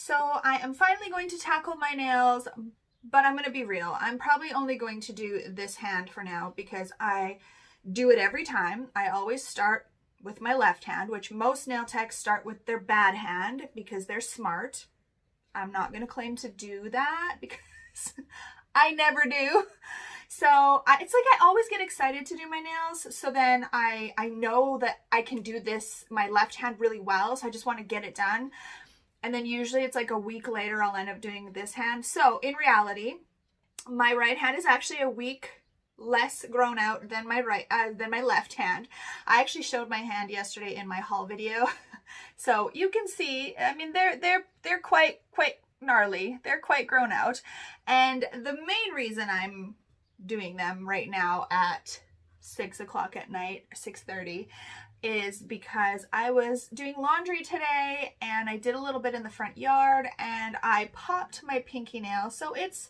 So I am finally going to tackle my nails, but I'm going to be real. I'm probably only going to do this hand for now because I do it every time. I always start with my left hand, which most nail techs start with their bad hand because they're smart. I'm not going to claim to do that because I never do. So it's like I always get excited to do my nails. So then I know that I can do this, my left hand, really well. So I just want to get it done. And then usually it's like a week later, I'll end up doing this hand. So in reality, my right hand is actually a week less grown out than my left hand. I actually showed my hand yesterday in my haul video. So you can see, I mean, they're quite gnarly. They're quite grown out. And the main reason I'm doing them right now at 6 o'clock at night, 6:30, is because I was doing laundry today and I did a little bit in the front yard and I popped my pinky nail. So it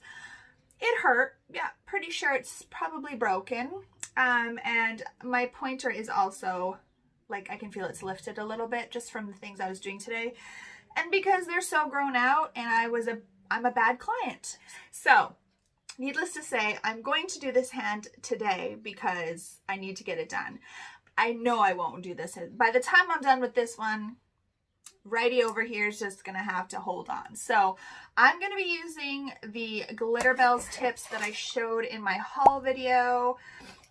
hurt. Yeah, pretty sure it's probably broken. And my pointer is also, like, I can feel it's lifted a little bit just from the things I was doing today. And because they're so grown out and I'm a bad client. So needless to say, I'm going to do this hand today because I need to get it done. I know I won't do this. By the time I'm done with this one, righty over here is just going to have to hold on. So I'm going to be using the Glitterbells tips that I showed in my haul video.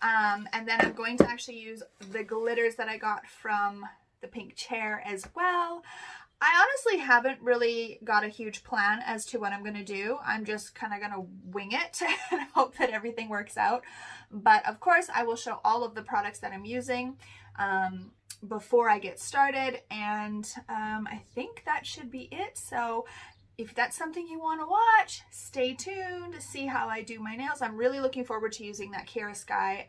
And then I'm going to actually use the glitters that I got from the pink chair as well. I honestly haven't really got a huge plan as to what I'm going to do. I'm just kind of going to wing it and hope that everything works out. But of course, I will show all of the products that I'm using before I get started. And I think that should be it. So if that's something you want to watch, stay tuned to see how I do my nails. I'm really looking forward to using that KIARA Sky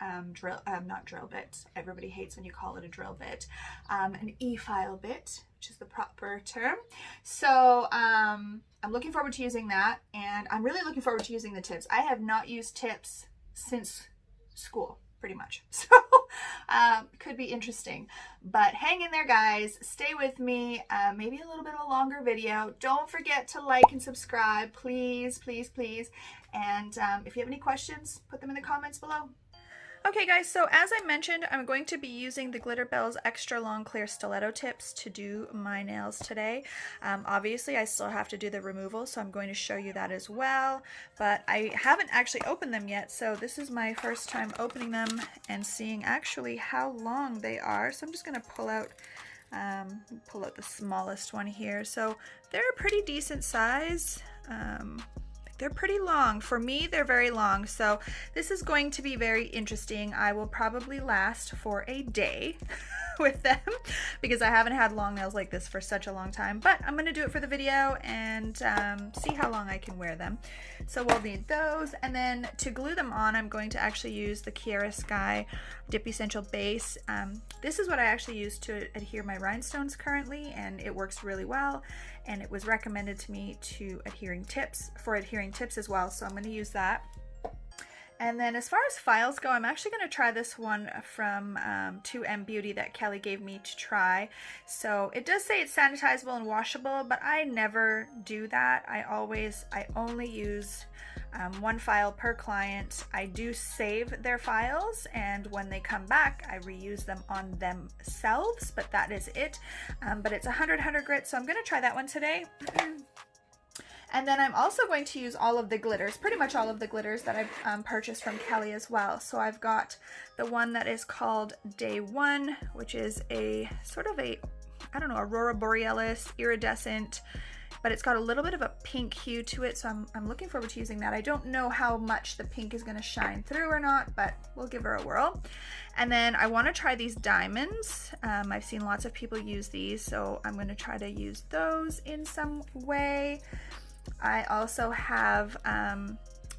not drill bit. Everybody hates when you call it a drill bit. An e-file bit, which is the proper term. So I'm looking forward to using that, and I'm really looking forward to using the tips. I have not used tips since school, pretty much. So could be interesting, but hang in there, guys. Stay with me. Maybe a little bit of a longer video. Don't forget to like and subscribe, please, please, please. And if you have any questions, put them in the comments below. Okay guys, so as I mentioned, I'm going to be using the Glitterbells extra long clear stiletto tips to do my nails today. Obviously I still have to do the removal, so I'm going to show you that as well, but I haven't actually opened them yet, so this is my first time opening them and seeing actually how long they are. So I'm just going to pull out the smallest one here. So they're a pretty decent size. They're pretty long. For me, they're very long. So this is going to be very interesting. I will probably last for a day with them because I haven't had long nails like this for such a long time. But I'm going to do it for the video and see how long I can wear them. So we'll need those. And then to glue them on, I'm going to actually use the KIARA Sky Dip Essential Base. This is what I actually use to adhere my rhinestones currently, and it works really well. And it was recommended to me for adhering tips as well, so I'm going to use that. And then as far as files go, I'm actually going to try this one from 2M Beauty that Kelly gave me to try. So it does say it's sanitizable and washable, but I never do that. I only use one file per client. I do save their files, and when they come back, I reuse them on themselves, but that is it. But it's 100 grit, so I'm going to try that one today. And then I'm also going to use all of the glitters, pretty much all of the glitters that I've purchased from Kelly as well. So I've got the one that is called Day One, which is a sort of a, I don't know, Aurora Borealis, iridescent, but it's got a little bit of a pink hue to it, so I'm looking forward to using that. I don't know how much the pink is going to shine through or not, but we'll give her a whirl. And then I want to try these diamonds. I've seen lots of people use these, so I'm going to try to use those in some way. I also have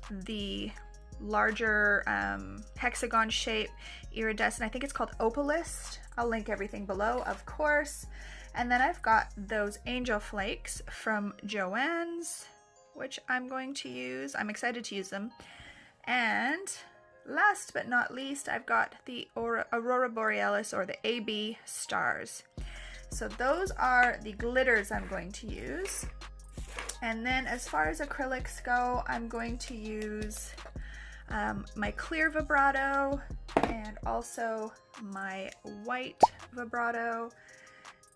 the larger hexagon shape iridescent. I think it's called OPALIST. I'll link everything below, of course. And then I've got those angel flakes from JOHENS, which I'm going to use. I'm excited to use them. And last but not least, I've got the Aurora Borealis, or the AB stars. So those are the glitters I'm going to use. And then as far as acrylics go, I'm going to use my clear vibrato and also my white vibrato.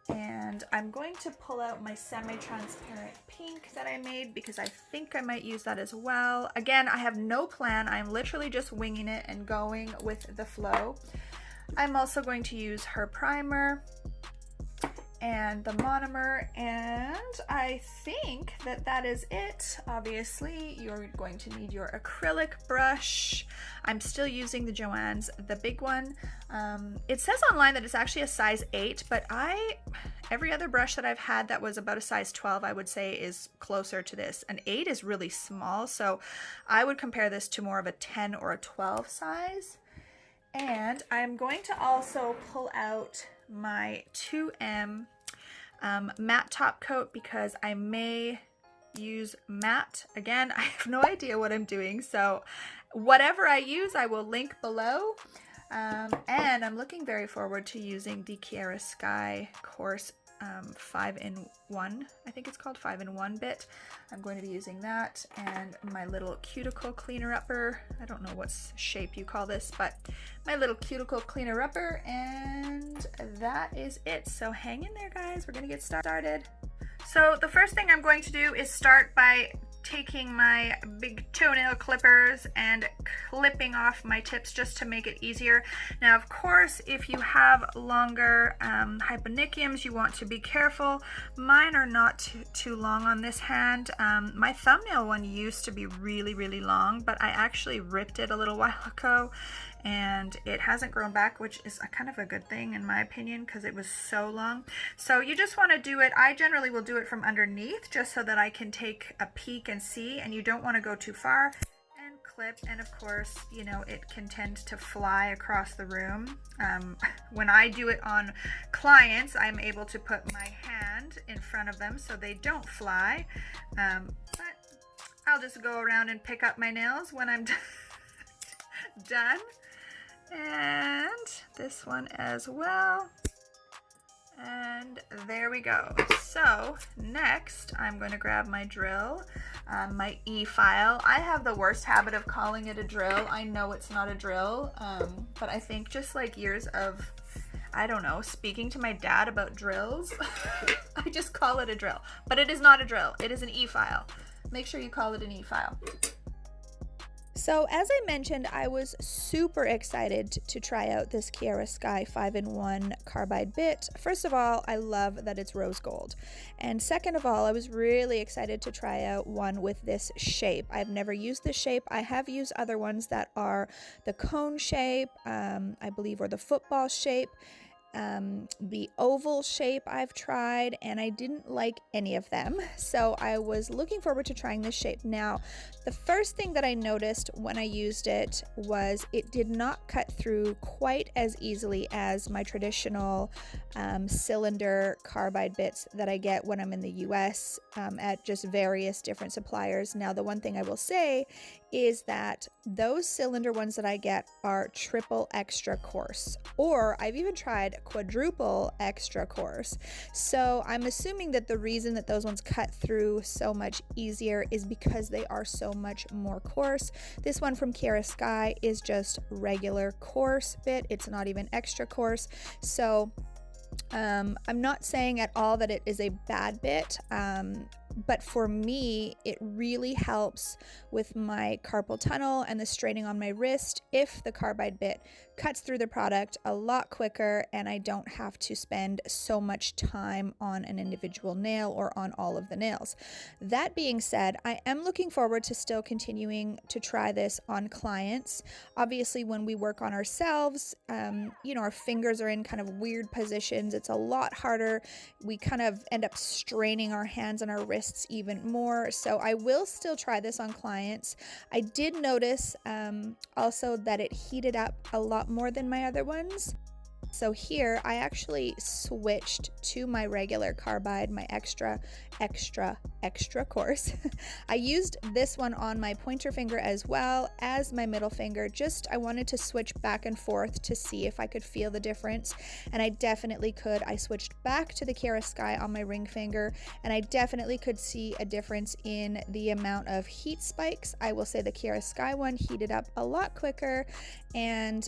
And I'm going to pull out my semi-transparent pink that I made because I think I might use that as well. Again, I have no plan. I'm literally just winging it and going with the flow. I'm also going to use her primer and the monomer, and I think that that is it. Obviously, you're going to need your acrylic brush. I'm still using the JOHENS, the big one. It says online that it's actually a size 8, but every other brush that I've had that was about a size 12, I would say is closer to this. An 8 is really small, so I would compare this to more of a 10 or a 12 size. And I'm going to also pull out my 2M matte top coat because I may use matte. Again, I have no idea what I'm doing, so whatever I use I will link below. And I'm looking very forward to using the KIARA Sky Coarse 5-in-1, I think it's called 5-in-1 bit. I'm going to be using that and my little cuticle cleaner upper. I don't know what shape you call this, but my little cuticle cleaner upper, and that is it. So hang in there, guys. We're gonna get started. So the first thing I'm going to do is start by taking my big toenail clippers and clipping off my tips just to make it easier. Now, of course, if you have longer hyponychiums, you want to be careful. Mine are not too long on this hand. My thumbnail one used to be really, really long, but I actually ripped it a little while ago and it hasn't grown back, which is a kind of a good thing in my opinion because it was so long. So you just want to do it, I generally will do it from underneath just so that I can take a peek and see, and you don't want to go too far, and clip. And of course, you know, it can tend to fly across the room. When I do it on clients, I'm able to put my hand in front of them so they don't fly, but I'll just go around and pick up my nails when I'm done. And this one as well, and there we go. So next I'm going to grab my drill, my E-file. I have the worst habit of calling it a drill. I know it's not a drill, but I think just like years of, I don't know, speaking to my dad about drills, I just call it a drill, but it is not a drill. It is an E-file. Make sure you call it an E-file. So as I mentioned, I was super excited to try out this KIARA Sky 5-in-1 carbide bit. First of all, I love that it's rose gold. And second of all, I was really excited to try out one with this shape. I've never used this shape. I have used other ones that are the cone shape, I believe, or the football shape. The oval shape I've tried, and I didn't like any of them, so I was looking forward to trying this shape. Now, the first thing that I noticed when I used it was it did not cut through quite as easily as my traditional cylinder carbide bits that I get when I'm in the US at just various different suppliers. Now, the one thing I will say is that those cylinder ones that I get are triple extra coarse, or I've even tried quadruple extra coarse. So I'm assuming that the reason that those ones cut through so much easier is because they are so much more coarse. This one from KIARA Sky is just regular coarse bit. It's not even extra coarse. So I'm not saying at all that it is a bad bit, but for me, it really helps with my carpal tunnel and the straining on my wrist if the carbide bit cuts through the product a lot quicker and I don't have to spend so much time on an individual nail or on all of the nails. That being said, I am looking forward to still continuing to try this on clients. Obviously, when we work on ourselves, you know, our fingers are in kind of weird positions. It's a lot harder. We kind of end up straining our hands and our wrists even more. So I will still try this on clients. I did notice also that it heated up a lot more than my other ones. So here I actually switched to my regular carbide, my extra coarse. I used this one on my pointer finger as well as my middle finger. Just I wanted to switch back and forth to see if I could feel the difference, and I definitely could. I switched back to the KIARA Sky on my ring finger, and I definitely could see a difference in the amount of heat spikes. I will say the KIARA Sky one heated up a lot quicker, and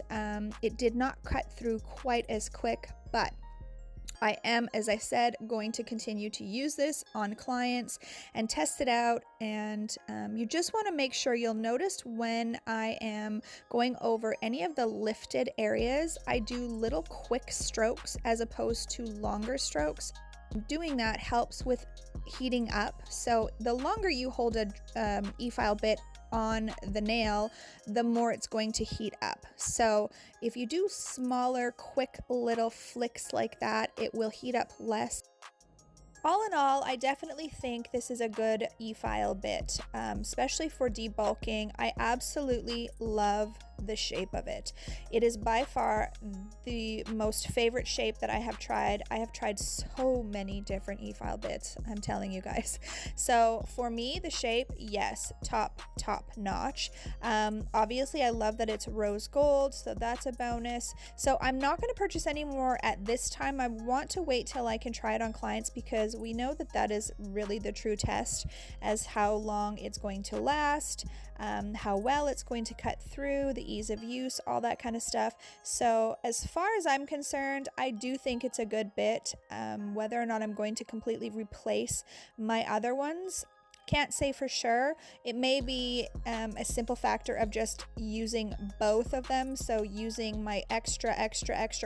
it did not cut through quite as quick, but I am, as I said, going to continue to use this on clients and test it out. And you just want to make sure, you'll notice when I am going over any of the lifted areas, I do little quick strokes as opposed to longer strokes. Doing that helps with heating up. So the longer you hold a e-file bit on the nail, the more it's going to heat up. So if you do smaller, quick little flicks like that, it will heat up less. All in all, I definitely think this is a good e-file bit, especially for debulking. I absolutely love the shape of it. It is by far the most favorite shape that I have tried. I have tried so many different e-file bits, I'm telling you guys. So for me, the shape, yes, top notch. Obviously I love that it's rose gold, so that's a bonus. So I'm not going to purchase any more at this time. I want to wait till I can try it on clients, because we know that that is really the true test as how long it's going to last, how well it's going to cut through, the ease of use, all that kind of stuff. So as far as I'm concerned, I do think it's a good bit. Whether or not I'm going to completely replace my other ones, can't say for sure. It may be a simple factor of just using both of them, so using my extra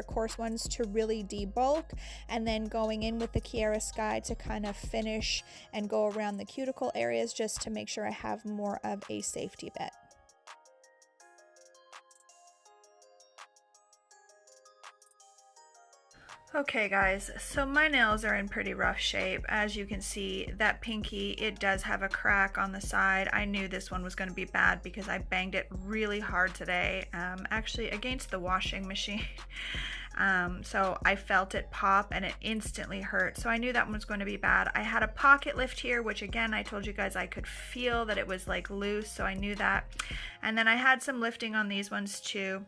coarse ones to really debulk, and then going in with the KIARA Sky to kind of finish and go around the cuticle areas, just to make sure I have more of a safety bit. Okay guys, so my nails are in pretty rough shape. As you can see, that pinky, it does have a crack on the side. I knew this one was going to be bad because I banged it really hard today, actually against the washing machine. So I felt it pop and it instantly hurt. So I knew that one was going to be bad. I had a pocket lift here, which again, I told you guys I could feel that it was like loose, so I knew that. And then I had some lifting on these ones too.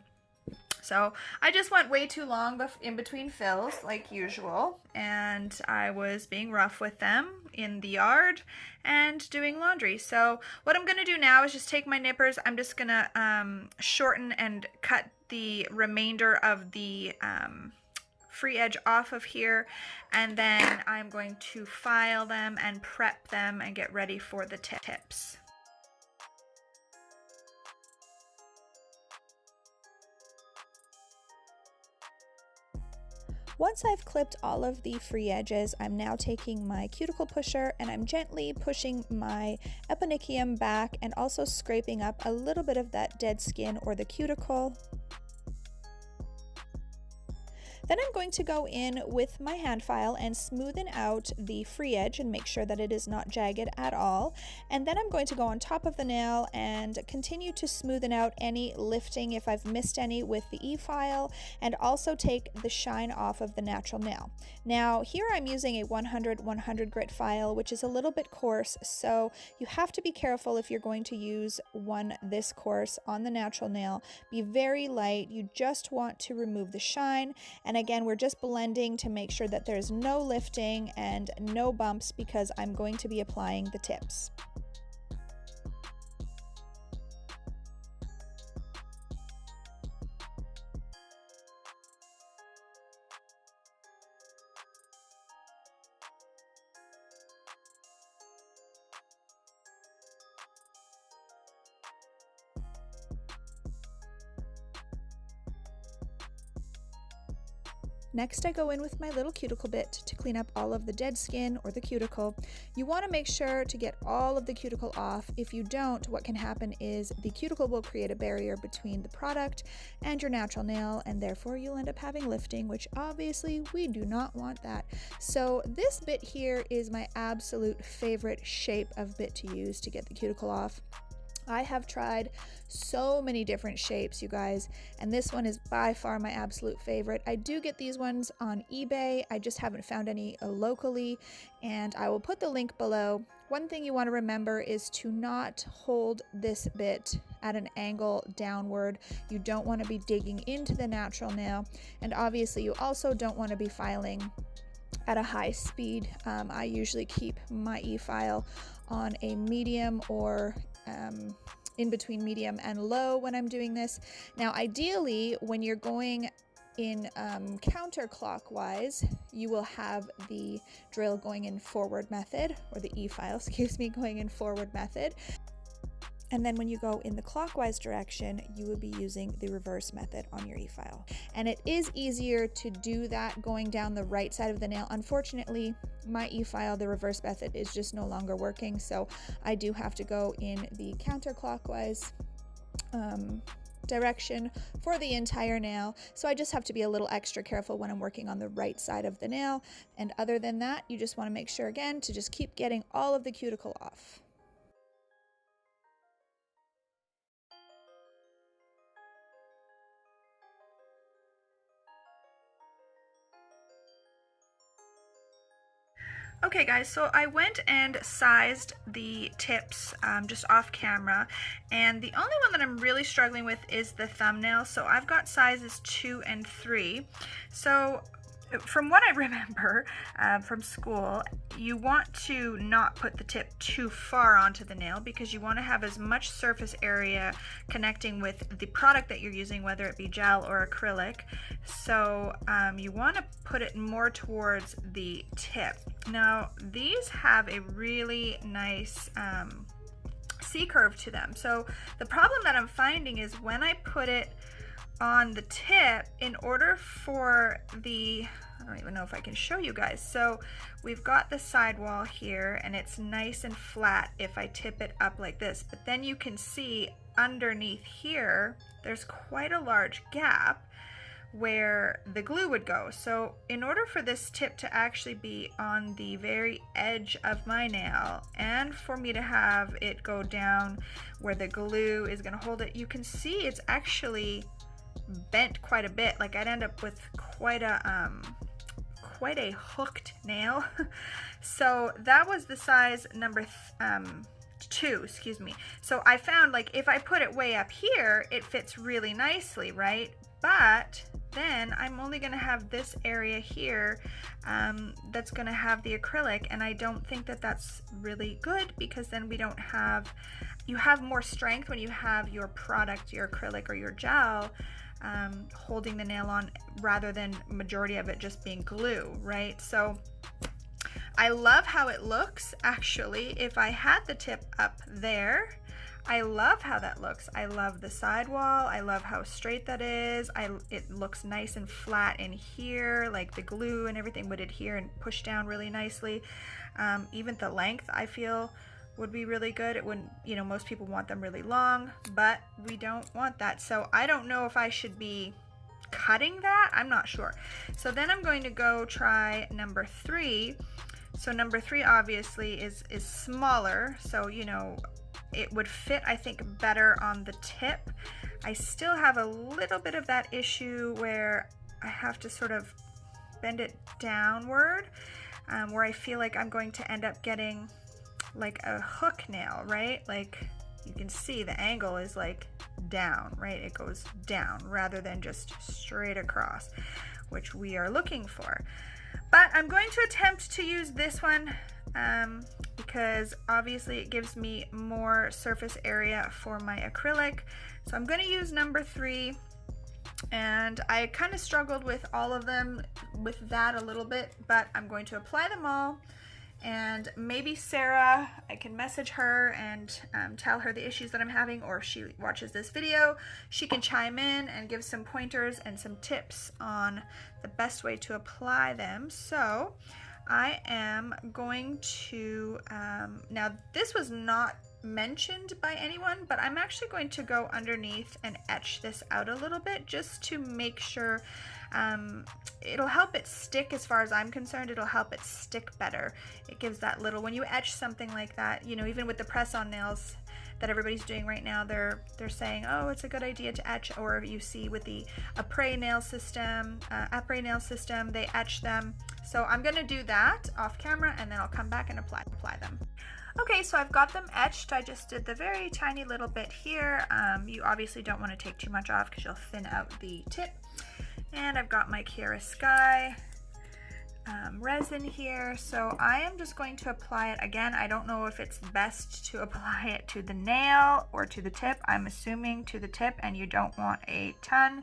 So I just went way too long in between fills like usual, and I was being rough with them in the yard and doing laundry. So what I'm going to do now is just take my nippers. I'm just going to shorten and cut the remainder of the free edge off of here, and then I'm going to file them and prep them and get ready for the tips. Once I've clipped all of the free edges, I'm now taking my cuticle pusher and I'm gently pushing my eponychium back and also scraping up a little bit of that dead skin or the cuticle. Then I'm going to go in with my hand file and smoothen out the free edge and make sure that it is not jagged at all. And then I'm going to go on top of the nail and continue to smoothen out any lifting if I've missed any with the e-file, and also take the shine off of the natural nail. Now here I'm using a 100 grit file, which is a little bit coarse, so you have to be careful if you're going to use one this coarse on the natural nail. Be very light. You just want to remove the shine. And again, we're just blending to make sure that there's no lifting and no bumps, because I'm going to be applying the tips. Next, I go in with my little cuticle bit to clean up all of the dead skin or the cuticle. You want to make sure to get all of the cuticle off. If you don't, what can happen is the cuticle will create a barrier between the product and your natural nail, and therefore you'll end up having lifting, which obviously we do not want that. So this bit here is my absolute favorite shape of bit to use to get the cuticle off. I have tried so many different shapes, you guys, and this one is by far my absolute favorite. I do get these ones on eBay. I just haven't found any locally, and I will put the link below. One thing you want to remember is to not hold this bit at an angle downward. You don't want to be digging into the natural nail, and obviously you also don't want to be filing at a high speed. I usually keep my e-file on a medium or in between medium and low when I'm doing this. Now ideally, when you're going in counterclockwise, you will have the drill going in forward method, or the e-file, excuse me, going in forward method. And then when you go in the clockwise direction, you will be using the reverse method on your e-file. And it is easier to do that going down the right side of the nail. Unfortunately, my e-file, the reverse method, is just no longer working, so I do have to go in the counterclockwise direction for the entire nail. So I just have to be a little extra careful when I'm working on the right side of the nail. And other than that, you just want to make sure, again, to just keep getting all of the cuticle off. Okay guys, so I went and sized the tips just off camera, and the only one that I'm really struggling with is the thumbnail. So I've got sizes 2 and 3. So from what I remember from school, you want to not put the tip too far onto the nail because you want to have as much surface area connecting with the product that you're using, whether it be gel or acrylic. So you want to put it more towards the tip. Now these have a really nice C-curve to them. So the problem that I'm finding is when I put it on the tip, in order for the, I don't even know if I can show you guys. So we've got the sidewall here and it's nice and flat if I tip it up like this, but then you can see underneath here there's quite a large gap where the glue would go. So in order for this tip to actually be on the very edge of my nail and for me to have it go down where the glue is going to hold it, you can see it's actually bent quite a bit. Like I'd end up with quite a hooked nail. So that was the size number 2, excuse me. So I found, like, if I put it way up here, it fits really nicely, right? But then I'm only going to have this area here that's going to have the acrylic, and I don't think that that's really good, because then we don't have, you have more strength when you have your product, your acrylic or your gel, holding the nail on, rather than majority of it just being glue, right? So I love how it looks. Actually, if I had the tip up there, I love how that looks. I love the sidewall. I love how straight that is. It looks nice and flat in here, like the glue and everything would adhere and push down really nicely. Even the length, I feel, would be really good. It wouldn't, you know, most people want them really long, but we don't want that. So I don't know if I should be cutting that. I'm not sure. So then I'm going to go try number 3. So number 3 obviously is smaller, so you know, it would fit, I think, better on the tip. I still have a little bit of that issue where I have to sort of bend it downward, where I feel like I'm going to end up getting like a hook nail, right? Like you can see the angle is like down, right? It goes down rather than just straight across, which we are looking for. But I'm going to attempt to use this one because obviously it gives me more surface area for my acrylic. So I'm going to use number 3, and I kind of struggled with all of them with that a little bit, but I'm going to apply them all. And maybe Sarah, I can message her and tell her the issues that I'm having, or if she watches this video, she can chime in and give some pointers and some tips on the best way to apply them. So I am going to, now this was not mentioned by anyone, but I'm actually going to go underneath and etch this out a little bit just to make sure. It'll help it stick, as far as I'm concerned. It'll help it stick better. It gives that little, when you etch something like that, you know, even with the press-on nails, that everybody's doing right now. They're saying, oh, it's a good idea to etch, or you see with the après nail system, they etch them. So I'm gonna do that off camera, and then I'll come back and apply them. Okay, so I've got them etched. I just did the very tiny little bit here. You obviously don't want to take too much off because you'll thin out the tip. And I've got my KIARA Sky resin here. So I am just going to apply it again. I don't know if it's best to apply it to the nail or to the tip. I'm assuming to the tip, and you don't want a ton.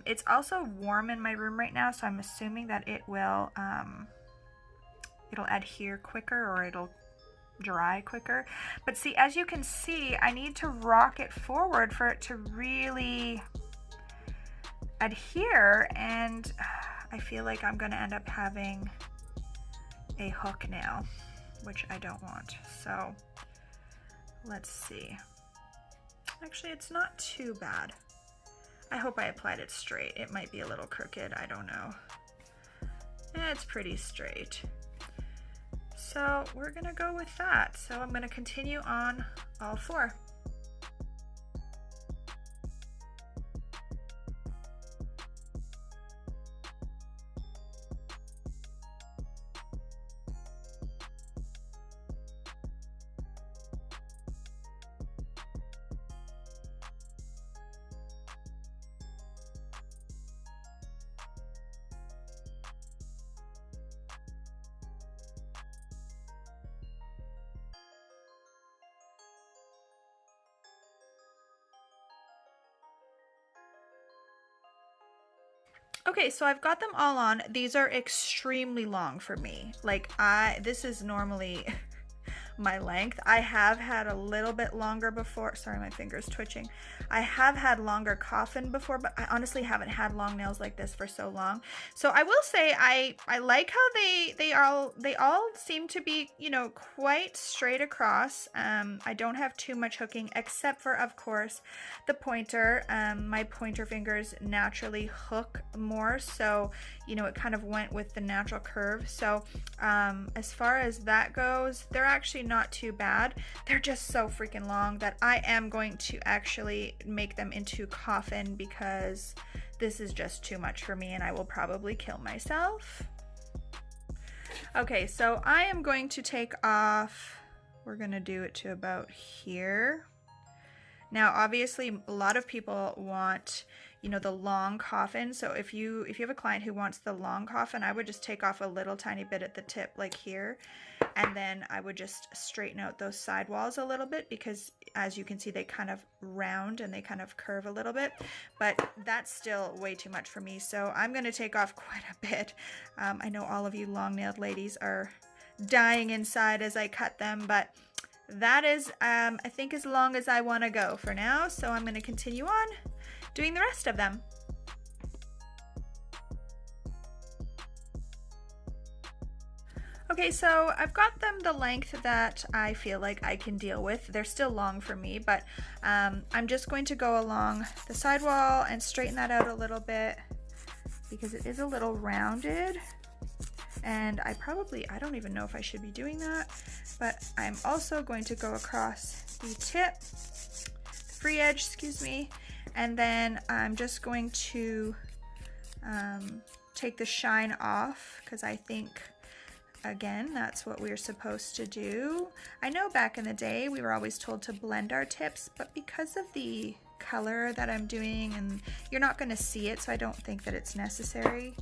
It's also warm in my room right now, so I'm assuming that it will it'll adhere quicker, or it'll dry quicker. But see, as you can see, I need to rock it forward for it to really adhere, and I feel like I'm gonna end up having a hook nail, which I don't want. So let's see. Actually, it's not too bad. I hope I applied it straight. It might be a little crooked, I don't know. It's pretty straight. So we're gonna go with that. So I'm gonna continue on all four. Okay, so I've got them all on. These are extremely long for me. Like this is normally my length. I have had a little bit longer before. Sorry, my finger's twitching. I have had longer coffin before, but I honestly haven't had long nails like this for so long. So I will say I like how they all seem to be, you know, quite straight across. I don't have too much hooking, except for, of course, the pointer. My pointer fingers naturally hook more, so you know, it kind of went with the natural curve. So as far as that goes, they're actually not too bad. They're just so freaking long that I am going to actually make them into coffin, because this is just too much for me and I will probably kill myself. Okay, so I am going to take off, we're gonna do it to about here. Now obviously a lot of people want, you know, the long coffin. So if you have a client who wants the long coffin, I would just take off a little tiny bit at the tip, like here, and then I would just straighten out those side walls a little bit, because as you can see, they kind of round and they kind of curve a little bit, but that's still way too much for me. So I'm going to take off quite a bit. I know all of you long-nailed ladies are dying inside as I cut them, but that is, I think, as long as I want to go for now. So I'm going to continue on doing the rest of them. Okay, so I've got them the length that I feel like I can deal with. They're still long for me, but I'm just going to go along the sidewall and straighten that out a little bit, because it is a little rounded. And I don't even know if I should be doing that, but I'm also going to go across the tip, the free edge, excuse me, and then I'm just going to take the shine off, because I think, again, that's what we're supposed to do. I know back in the day we were always told to blend our tips, but because of the color that I'm doing, and you're not going to see it, so I don't think that it's necessary.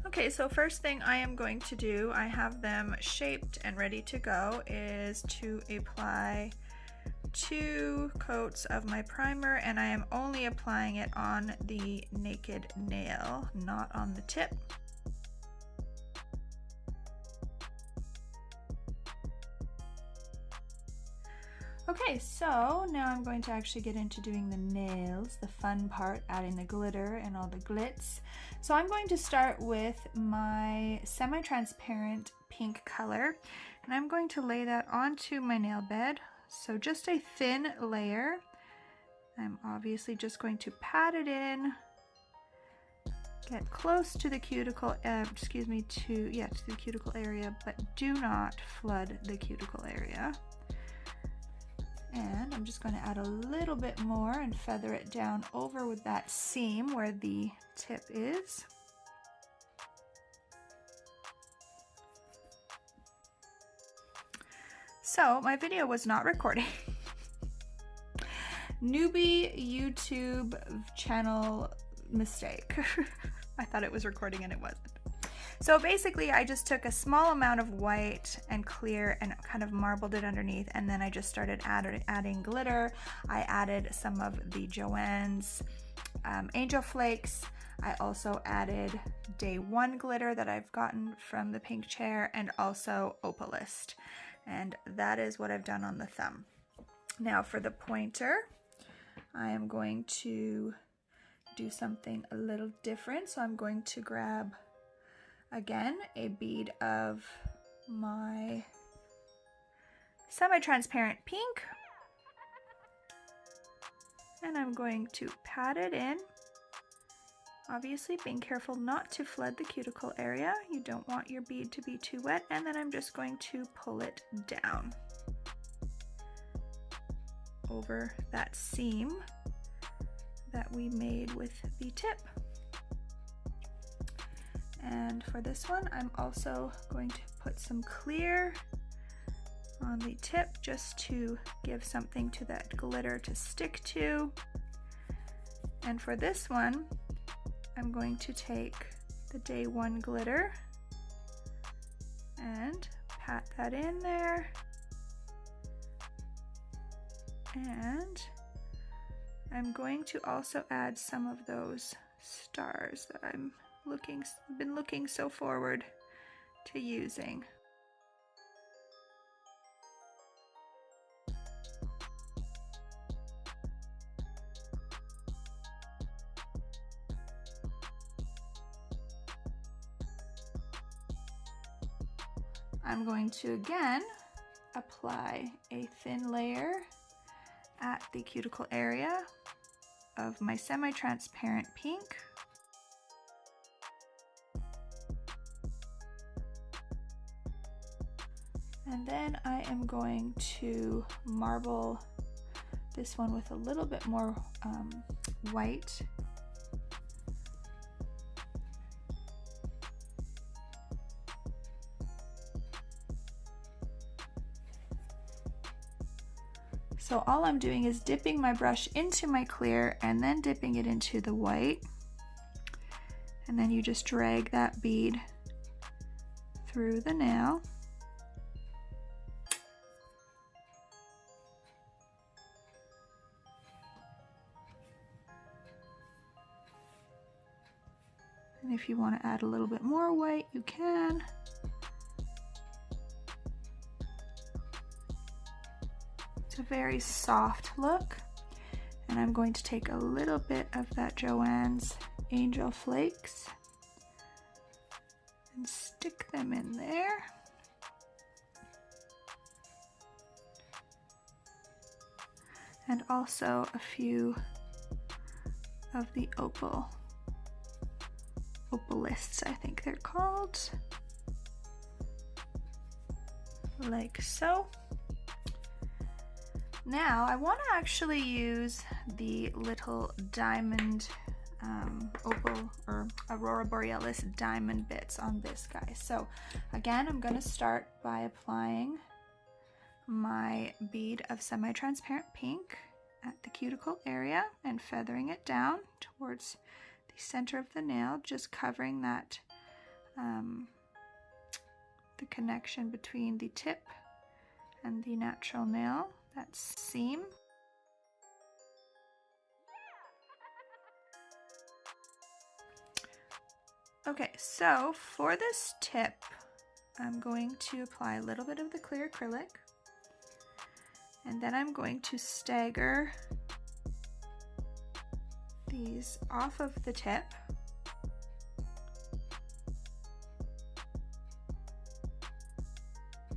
Okay, so first thing I am going to do, I have them shaped and ready to go, is to apply 2 coats of my primer, and I am only applying it on the naked nail, not on the tip. Okay, so now I'm going to actually get into doing the nails, the fun part, adding the glitter and all the glitz. So I'm going to start with my semi-transparent pink color, and I'm going to lay that onto my nail bed. So just a thin layer. I'm obviously just going to pat it in, get close to the cuticle, to the cuticle area, but do not flood the cuticle area. And I'm just going to add a little bit more and feather it down over with that seam where the tip is. So my video was not recording. Newbie YouTube channel mistake. I thought it was recording and it wasn't. So basically I just took a small amount of white and clear and kind of marbled it underneath, and then I just started adding glitter. I added some of the JOHENS Angel Flakes. I also added Day 1 glitter that I've gotten from the pink chair, and also OPALIST. And that is what I've done on the thumb. Now for the pointer, I am going to do something a little different. So I'm going to grab, again, a bead of my semi-transparent pink, and I'm going to pat it in, obviously being careful not to flood the cuticle area. You don't want your bead to be too wet, and then I'm just going to pull it down over that seam that we made with the tip. And for this one, I'm also going to put some clear on the tip just to give something to that glitter to stick to. And for this one, I'm going to take the Day 1 glitter and pat that in there. And I'm going to also add some of those stars that I've been looking so forward to using. I'm going to again apply a thin layer at the cuticle area of my semi-transparent pink. And then I am going to marble this one with a little bit more white. So all I'm doing is dipping my brush into my clear and then dipping it into the white. And then you just drag that bead through the nail. And if you want to add a little bit more white, you can. It's a very soft look. And I'm going to take a little bit of that JOHENS Angel Flakes and stick them in there. And also a few of the OPALISTs, I think they're called, like so. Now I want to actually use the little diamond opal or Aurora Borealis diamond bits on this guy. So again, I'm going to start by applying my bead of semi-transparent pink at the cuticle area and feathering it down towards the center of the nail, just covering that the connection between the tip and the natural nail, that seam. Okay, so for this tip, I'm going to apply a little bit of the clear acrylic, and then I'm going to stagger these off of the tip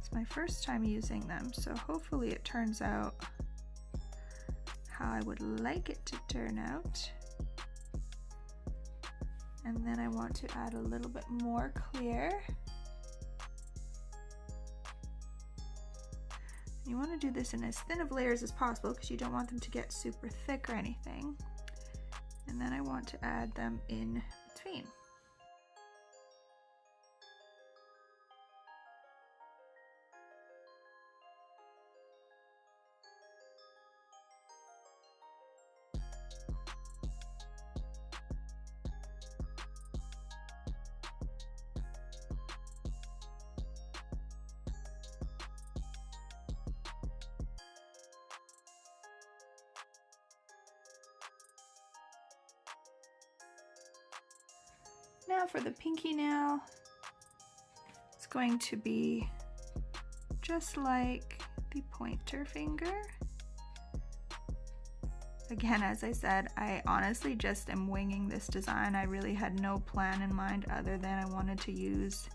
It's my first time using them, so hopefully it turns out how I would like it to turn out. And then I want to add a little bit more clear. You want to do this in as thin of layers as possible because you don't want them to get super thick or anything. And then I want to add them in between. Now for the pinky nail, it's going to be just like the pointer finger. Again, as I said, I honestly just am winging this design. I really had no plan in mind other than I wanted to use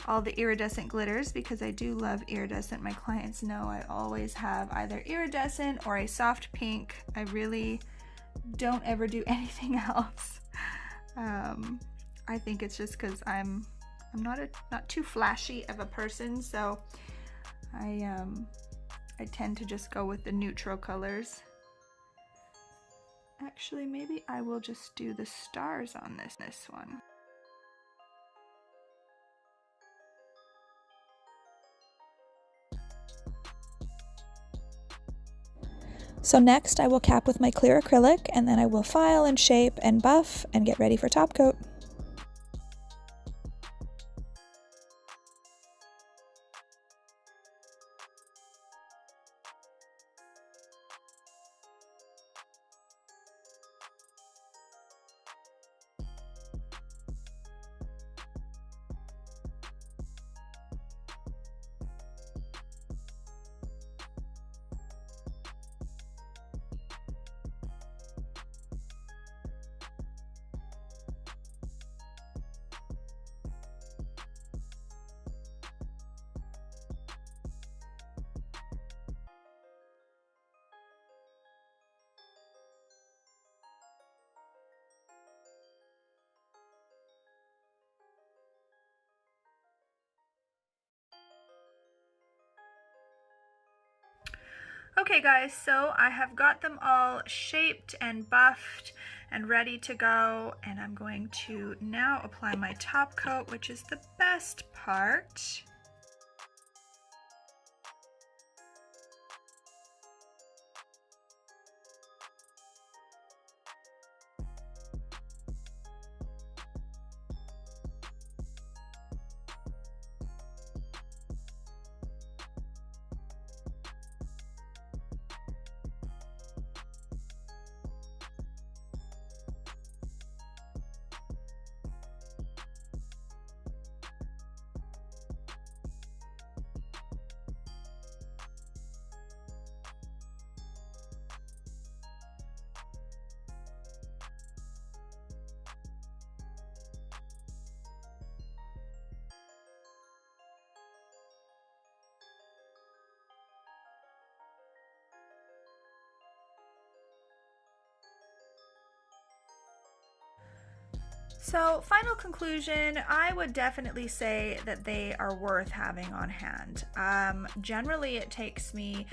all the iridescent glitters because I do love iridescent. My clients know I always have either iridescent or a soft pink. I really don't ever do anything else. I think it's just because I'm not too flashy of a person, so I tend to just go with the neutral colors. Actually, maybe I will just do the stars on this one. So next I will cap with my clear acrylic, and then I will file and shape and buff and get ready for top coat. Okay guys, so I have got them all shaped and buffed and ready to go, and I'm going to now apply my top coat, which is the best part. So, final conclusion, I would definitely say that they are worth having on hand. Generally, it takes me,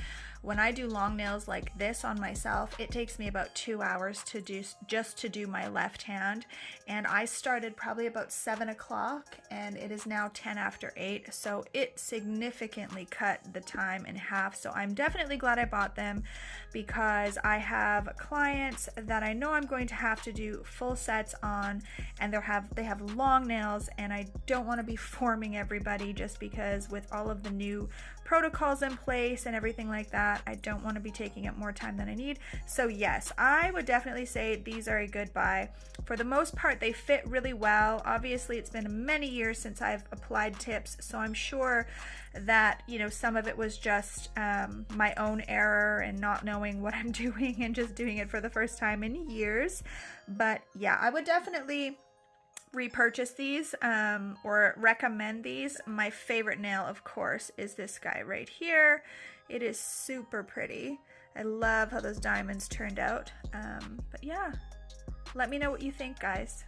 when I do long nails like this on myself, it takes me about 2 hours to do just to do my left hand. And I started probably about 7 o'clock, and it is now 10 after 8. So it significantly cut the time in half. So I'm definitely glad I bought them, because I have clients that I know I'm going to have to do full sets on, and they have long nails, and I don't want to be forming everybody just because with all of the new protocols in place and everything like that, I don't want to be taking up more time than I need. So yes, I would definitely say these are a good buy. For the most part, they fit really well. Obviously, it's been many years since I've applied tips, so I'm sure that, you know, some of it was just my own error and not knowing what I'm doing and just doing it for the first time in years. But yeah, I would definitely repurchase these or recommend these. My favorite nail, of course, is this guy right here. It is super pretty. I love how those diamonds turned out. But yeah, let me know what you think, guys.